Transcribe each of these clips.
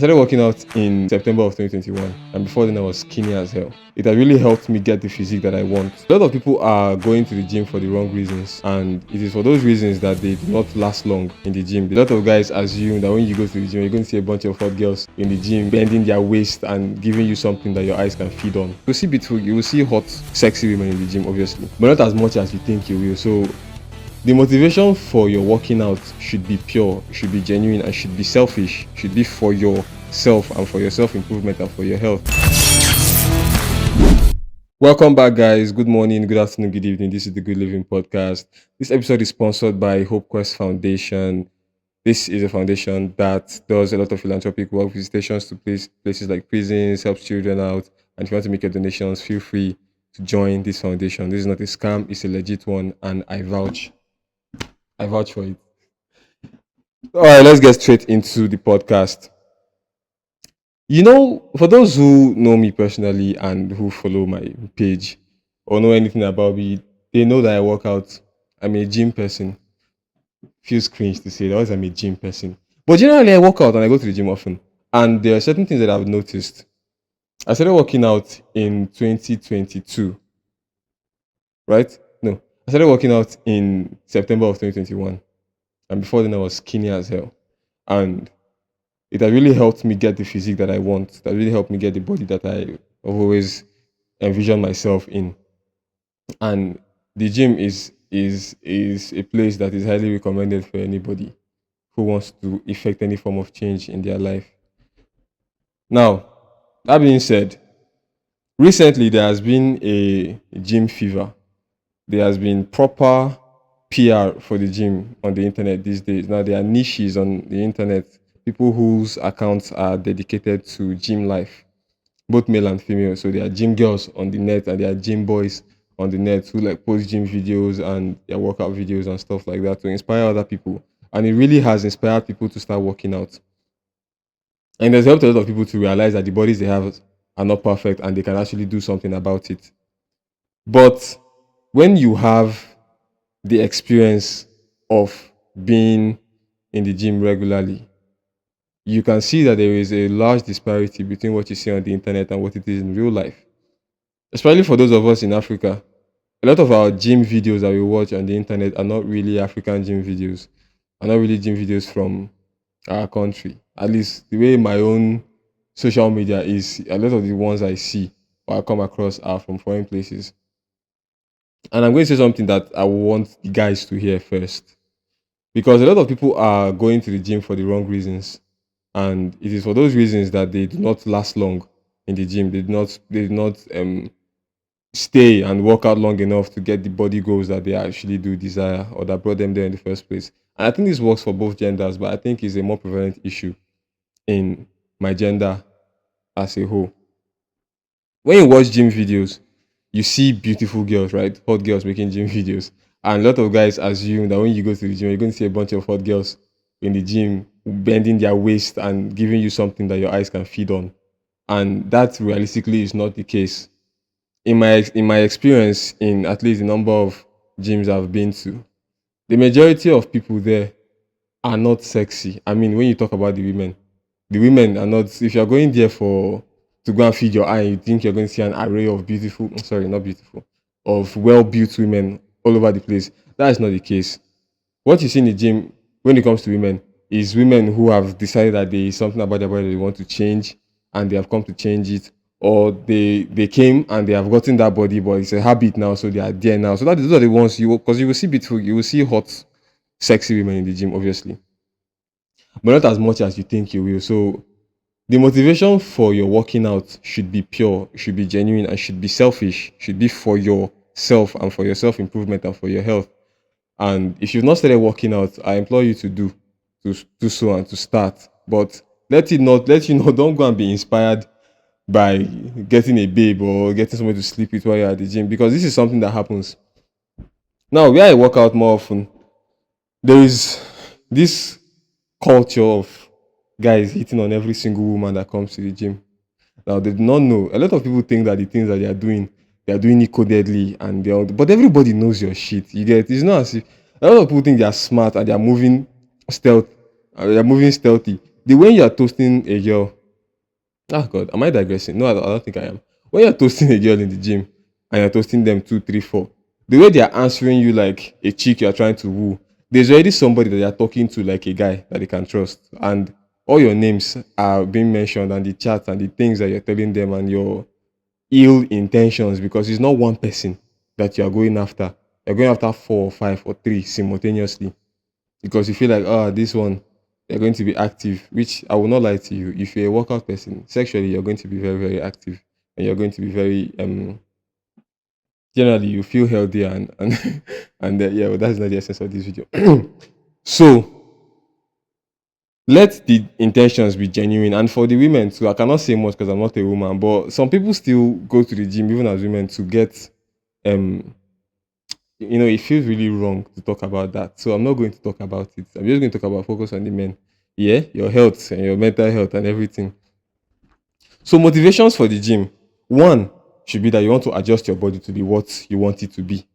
started working out in September of 2021, and before then I was skinny as hell. It has really helped me get the physique that I want. A lot of people are going to the gym for the wrong reasons, and it is for those reasons that they do not last long in the gym. A lot of guys assume that when you go to the gym, you're going to see a bunch of hot girls in the gym bending their waist and giving you something that your eyes can feed on. You'll see beautiful, you will see hot, sexy women in the gym, obviously, but not as much as you think you will. So the motivation for your working out should be pure, should be genuine, and should be selfish, should be for yourself and for your self-improvement and for your health. Welcome back, guys. Good morning, good afternoon, good evening. This is the Good Living Podcast. This episode is sponsored by Hope Quest Foundation. This is a foundation that does a lot of philanthropic work, visitations to places like prisons, helps children out. And if you want to make your donations, feel free to join this foundation. This is not a scam, it's a legit one, and I vouch for it. All right, let's get straight into the podcast. For those who know me personally and who follow my page or know anything about me, they know that I work out. I'm a gym person. Feels cringe to say that always I'm a gym person. But generally, I work out and I go to the gym often. And there are certain things that I've noticed. I started working out in 2022, right? No, I started working out in September of 2021. And before then, I was skinny as hell. And it has really helped me get the physique that I want. That really helped me get the body that I've always envisioned myself in. And the gym is a place that is highly recommended for anybody who wants to effect any form of change in their life. Now, that being said, recently there has been a gym fever. There has been proper PR for the gym on the internet these days. Now there are niches on the internet, people whose accounts are dedicated to gym life, both male and female. So there are gym girls on the net and there are gym boys on the net who like post gym videos and their workout videos and stuff like that to inspire other people. And it really has inspired people to start working out. And there's helped a lot of people to realize that the bodies they have are not perfect and they can actually do something about it. But when you have the experience of being in the gym regularly, you can see that there is a large disparity between what you see on the internet and what it is in real life. Especially for those of us in Africa, a lot of our gym videos that we watch on the internet are not really African gym videos, are not really gym videos from our country. At least the way my own social media is, a lot of the ones I see or I come across are from foreign places. And I'm going to say something that I want the guys to hear first. Because a lot of people are going to the gym for the wrong reasons. And it is for those reasons that they do not last long in the gym. They do not stay and work out long enough to get the body goals that they actually do desire or that brought them there in the first place. And I think this works for both genders, but I think it's a more prevalent issue in my gender as a whole. When you watch gym videos, you see beautiful girls, right? Hot girls making gym videos. And a lot of guys assume that when you go to the gym, you're going to see a bunch of hot girls in the gym bending their waist and giving you something that your eyes can feed on. And that realistically is not the case. In my experience, in at least the number of gyms I've been to, the majority of people there are not sexy. I mean, when you talk about the women are not. If you're going there for to go and feed your eye, you think you're going to see an array of beautiful, sorry, not beautiful, of well-built women all over the place. That is not the case. What you see in the gym when it comes to women is women who have decided that there is something about their body they want to change and they have come to change it, or they came and they have gotten that body, but it's a habit now, so they are there now. So those are the ones because you will see beautiful, you will see hot, sexy women in the gym, obviously, but not as much as you think you will. So the motivation for your working out should be pure, should be genuine, and should be selfish, should be for yourself and for your self improvement and for your health. And if you've not started working out, I implore you to do so and to start. But let you know, don't go and be inspired by getting a babe or getting someone to sleep with while you're at the gym, because this is something that happens. Now, where I work out more often, there is this culture of guys hitting on every single woman that comes to the gym. Now they do not know. A lot of people think that the things that they are doing it codedly, and but everybody knows your shit. You get, it's not as if a lot of people think they are smart and they are moving stealth, they are moving stealthy. the way you are toasting a girl, ah God, am I digressing? No, I don't think I am. When you're toasting a girl in the gym and you're toasting them two, three, four, the way they are answering you like a chick you're trying to woo, there's already somebody that you're talking to like a guy that they can trust. And all your names are being mentioned and the chats and the things that you're telling them and your ill intentions because it's not one person that you are going after. You're going after four or five or three simultaneously because you feel like, this one, you're going to be active, which I will not lie to you. If you're a workout person, sexually, you're going to be very, very active and you're going to be very, generally, you feel healthier and, yeah, well, that's not the essence of this video. So, let the intentions be genuine. And for the women too, I cannot say much because I'm not a woman, but some people still go to the gym, even as women, to get, um, it feels really wrong to talk about that. So I'm not going to talk about it. I'm just going to talk about focus on the men. Yeah, your health and your mental health and everything. So motivations for the gym. One should be that you want to adjust your body to be what you want it to be.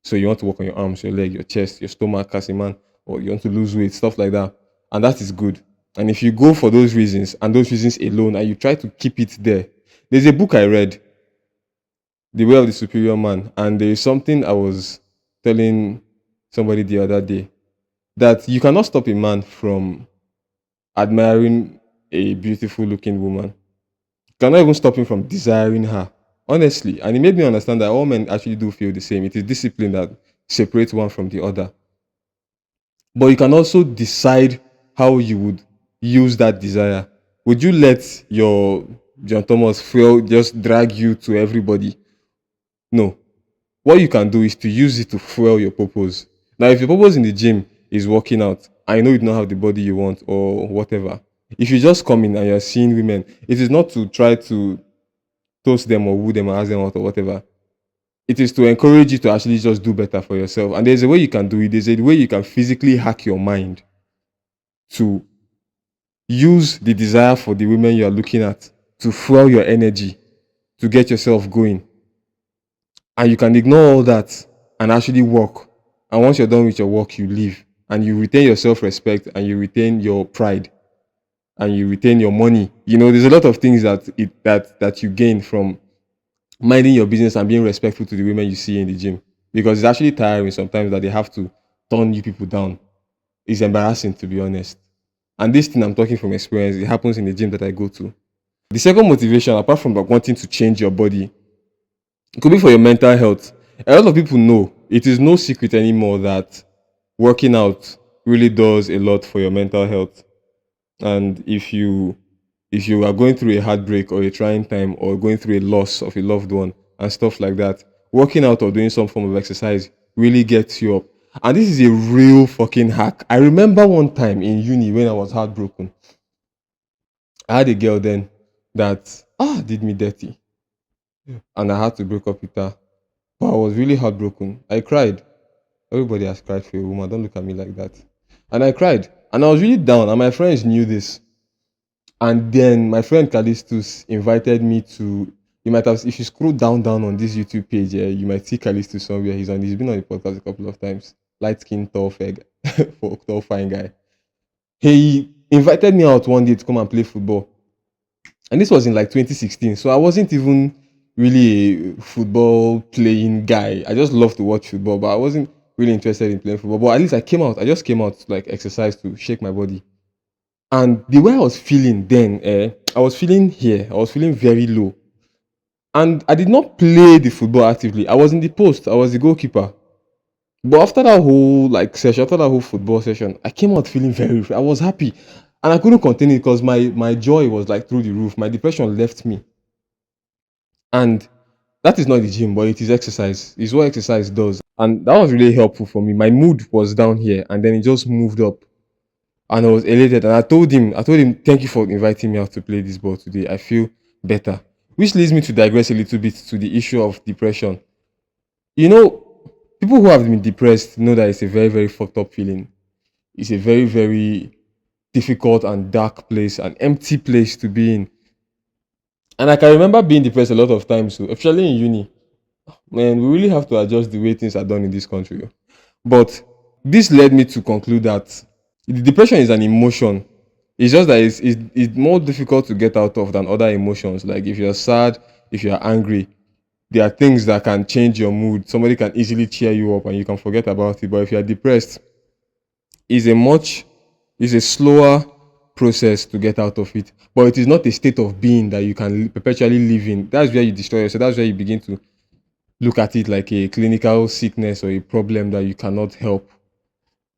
So you want to work on your arms, your leg, your chest, your stomach, as a man, or you want to lose weight, stuff like that. And that is good. And if you go for those reasons and those reasons alone and you try to keep it there, there's a book I read, The Way of the Superior Man, and there is something I was telling somebody the other day that you cannot stop a man from admiring a beautiful looking woman. You cannot even stop him from desiring her. Honestly. And it made me understand that all men actually do feel the same. It is discipline that separates one from the other. But you can also decide how you would use that desire. Would you let your John Thomas fuel just drag you to everybody? No. What you can do is to use it to fuel your purpose. Now, if your purpose in the gym is working out, I know you don't have the body you want or whatever. If you just come in and you're seeing women, it is not to try to toast them or woo them or ask them out or whatever. It is to encourage you to actually just do better for yourself. And there's a way you can do it. There's a way you can physically hack your mind to use the desire for the women you are looking at to fuel your energy, to get yourself going. And you can ignore all that and actually work. And once you're done with your work, you leave. And you retain your self-respect and you retain your pride and you retain your money. There's a lot of things that you gain from minding your business and being respectful to the women you see in the gym. Because it's actually tiring sometimes that they have to turn you people down. It's embarrassing, to be honest. And this thing I'm talking from experience, it happens in the gym that I go to. The second motivation, apart from like wanting to change your body, it could be for your mental health. A lot of people know it is no secret anymore that working out really does a lot for your mental health. And if you are going through a heartbreak or a trying time or going through a loss of a loved one and stuff like that, working out or doing some form of exercise really gets you up. And this is a real fucking hack. I remember one time in uni when I was heartbroken. I had a girl then that did me dirty. And I had to break up with her. But I was really heartbroken. I cried. Everybody has cried for a woman. Don't look at me like that. And I cried. And I was really down. And my friends knew this. And then my friend Callistus invited me to. You might have, if you scroll down on this YouTube page, you might see Callistus somewhere. He's been on the podcast a couple of times. Light skin, tall, fair guy, tall, fine guy. He invited me out one day to come and play football, and this was in like 2016. So I wasn't even really a football playing guy. I just love to watch football, but I wasn't really interested in playing football. But at least I came out. I just came out to like exercise to shake my body. And the way I was feeling then, I was feeling here. I was feeling very low. And I did not play the football actively. I was in the post. I was the goalkeeper. But after that whole like session, after that whole football session, I came out feeling very. I was happy, and I couldn't continue because my joy was like through the roof. My depression left me, and that is not the gym, but it is exercise. It's what exercise does, and that was really helpful for me. My mood was down here, and then it just moved up, and I was elated. And I told him, thank you for inviting me out to play this ball today. I feel better. Which leads me to digress a little bit to the issue of depression. You know, people who have been depressed know that it's a very, very fucked up feeling. It's a very, very difficult and dark place, an empty place to be in. And I can remember being depressed a lot of times, so especially in uni. Man, we really have to adjust the way things are done in this country. But this led me to conclude that the depression is an emotion It's just that it's more difficult to get out of than other emotions. Like if you're sad, if you're angry, there are things that can change your mood. Somebody can easily cheer you up and you can forget about it. But if you're depressed, it's a much it's a slower process to get out of it. But it is not a state of being that you can perpetually live in. That's where you destroy yourself. That's where you begin to look at it like a clinical sickness or a problem that you cannot help.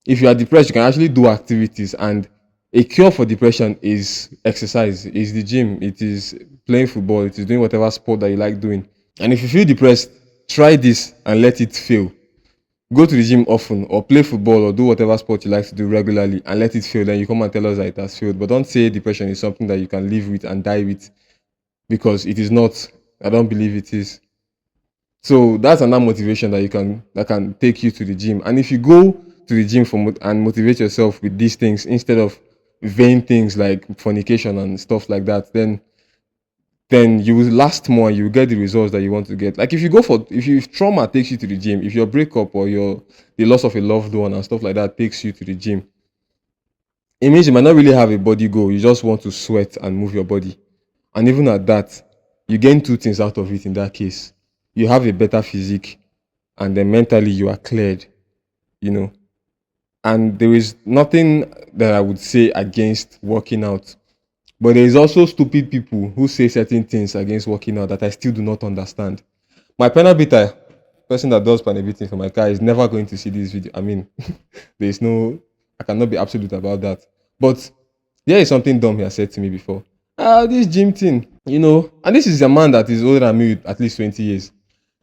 If you are depressed, you can actually do activities, and a cure for depression is exercise, is the gym, it is playing football, it is doing whatever sport that you like doing. And if you feel depressed, try this and let it fail. Go to the gym often or play football or do whatever sport you like to do regularly and let it fail. Then you come and tell us that it has failed. But don't say depression is something that you can live with and die with, because it is not. I don't believe it is. So that's another motivation that can take you to the gym. And if you go to the gym and motivate yourself with these things instead of vain things like fornication and stuff like that, then you will last more and you will get the results that you want to get. Like if trauma takes you to the gym, if your breakup or the loss of a loved one and stuff like that takes you to the gym, it means you might not really have a body goal. You just want to sweat and move your body. And even at that, you gain two things out of it in that case. You have a better physique, and then mentally you are cleared, you know. And there is nothing that I would say against working out. But there is also stupid people who say certain things against working out that I still do not understand. My panel beater, person that does panel beating for my car, is never going to see this video. I mean, there is no, I cannot be absolute about that. But there is something dumb he has said to me before. This gym thing, and this is a man that is older than me with at least 20 years.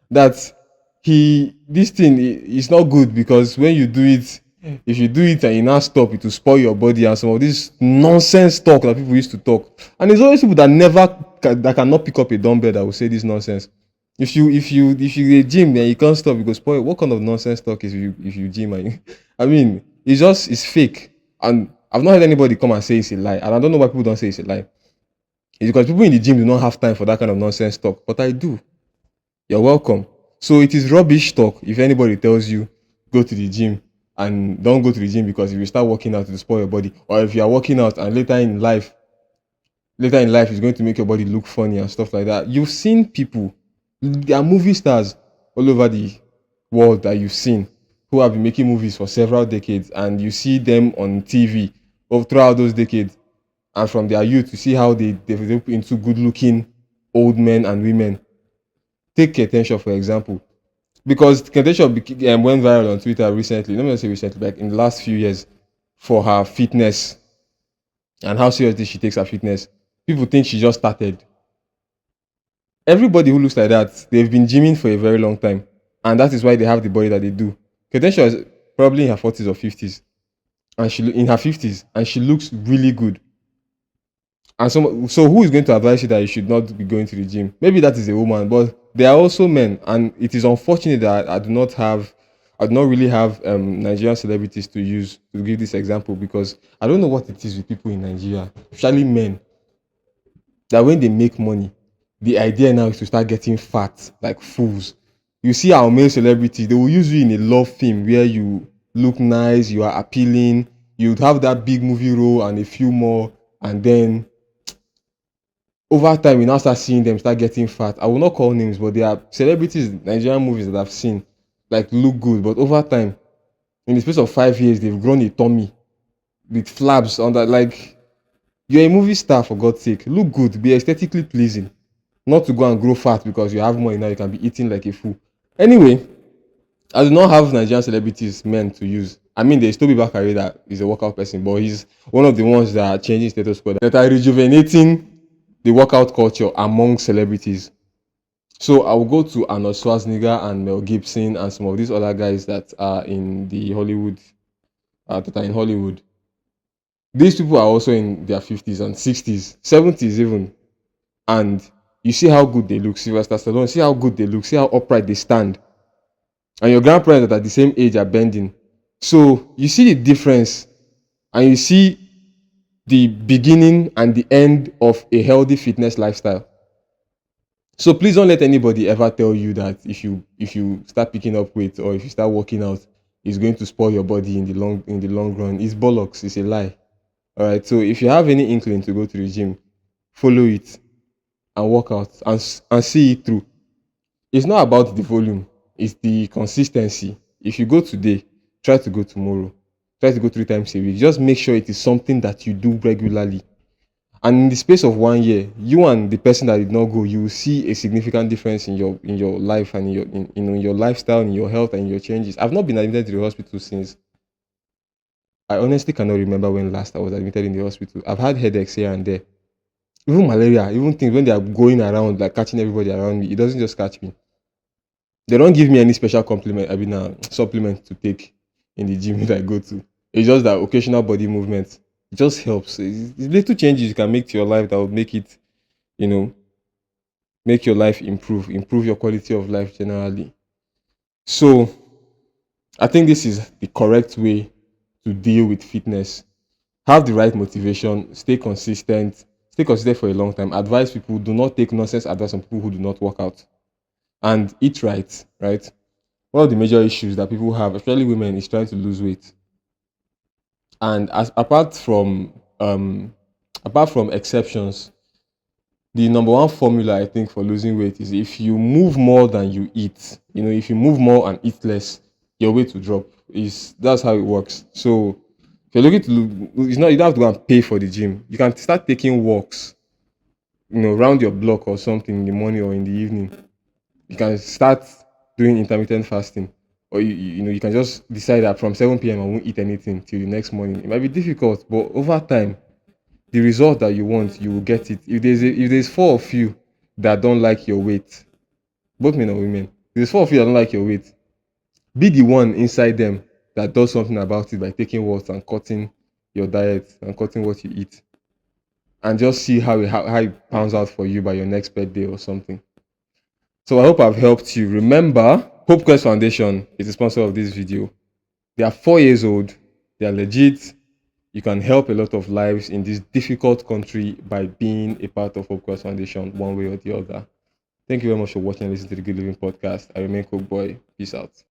That this thing is not good because when you do it, if you do it and you now stop, it will spoil your body and some of this nonsense talk that people used to talk. And there's always people that cannot pick up a dumbbell that will say this nonsense. If you gym then you can't stop, you go spoil. What kind of nonsense talk is if you gym and I mean it's fake. And I've not heard anybody come and say it's a lie. And I don't know why people don't say it's a lie. It's because people in the gym do not have time for that kind of nonsense talk. But I do. You're welcome. So it is rubbish talk if anybody tells you go to the gym and don't go to the gym because if you start working out, it will spoil your body. Or if you are working out and later in life is going to make your body look funny and stuff like that. You've seen people, there are movie stars all over the world that you've seen who have been making movies for several decades, and you see them on TV throughout those decades, and from their youth, you see how they develop into good-looking old men and women. Take Ketenshaw, for example, because Ketenshaw went viral on Twitter recently. Let me not say recently, like in the last few years, for her fitness and how seriously she takes her fitness. People think she just started. Everybody who looks like that, they've been gymming for a very long time, and that is why they have the body that they do. Ketenshaw is probably in her 40s or 50s, and in her 50s, and she looks really good. And so who is going to advise you that you should not be going to the gym? Maybe that is a woman, but there are also men, and it is unfortunate that I do not really have Nigerian celebrities to use to give this example, because I don't know what it is with people in Nigeria, especially men, that when they make money, the idea now is to start getting fat like fools. You see our male celebrities, they will use you in a love film where you look nice, you are appealing, you'd have that big movie role and a few more, and then over time, we now start seeing them start getting fat. I will not call names, but there are celebrities in Nigerian movies that I've seen like look good, but over time, in the space of 5 years, they've grown a tummy with flaps on that. Like, you're a movie star, for God's sake. Look good, be aesthetically pleasing, not to go and grow fat because you have money now. You can be eating like a fool. Anyway, I do not have Nigerian celebrities men to use. I mean, there's Toby Bakari that is a workout person, but he's one of the ones that are changing status quo, that are rejuvenating the workout culture among celebrities. So I will go to Arnold Schwarzenegger and Mel Gibson and some of these other guys that are in the Hollywood, that are in Hollywood. These people are also in their 50s and 60s, 70s even, and you see how good they look. Sylvester Stallone, see how good they look, see how upright they stand, and your grandparents that are the same age are bending. So you see the difference, and you see the beginning and the end of a healthy fitness lifestyle. So please don't let anybody ever tell you that if you start picking up weight or if you start working out, it's going to spoil your body in the long run. It's bollocks. It's a lie. All right. So if you have any inkling to go to the gym, follow it and work out and see it through. It's not about the volume, it's the consistency. If you go today, try to go tomorrow. Try to go 3 times a week. Just make sure it is something that you do regularly. And in the space of 1 year, you and the person that did not go, you will see a significant difference in your life and in your lifestyle, in your health, and in your changes. I've not been admitted to the hospital since. I honestly cannot remember when last I was admitted in the hospital. I've had headaches here and there. Even malaria, even things when they are going around, like catching everybody around me, it doesn't just catch me. They don't give me any special compliment, I mean, supplement to take in the gym that I go to. It's just that occasional body movement. It just helps. It's little changes you can make to your life that will make it, you know, make your life improve your quality of life generally. So I think this is the correct way to deal with fitness. Have the right motivation, stay consistent for a long time. Advise people, do not take nonsense advice from people who do not work out. And eat right, right? One of the major issues that people have, especially women, is trying to lose weight. And apart from exceptions, the number one formula I think for losing weight is if you move more than you eat. If you move more and eat less, your weight will drop. Is That's how it works. So if you're looking to lose, it's not you don't have to go and pay for the gym. You can start taking walks, around your block or something in the morning or in the evening. You can start doing intermittent fasting, or you can just decide that from 7 p.m. I won't eat anything till the next morning. It might be difficult, but over time, the result that you want, you will get it. If there's four of you that don't like your weight, both men and women, if there's four of you that don't like your weight, be the one inside them that does something about it by taking what and cutting your diet and cutting what you eat, and just see how it pans out for you by your next birthday or something. So I hope I've helped you. Remember, Hope Quest Foundation is the sponsor of this video. They are 4 years old. They are legit. You can help a lot of lives in this difficult country by being a part of Hope Quest Foundation one way or the other. Thank you very much for watching and listening to the Good Living Podcast. I remain Coke Boy. Peace out.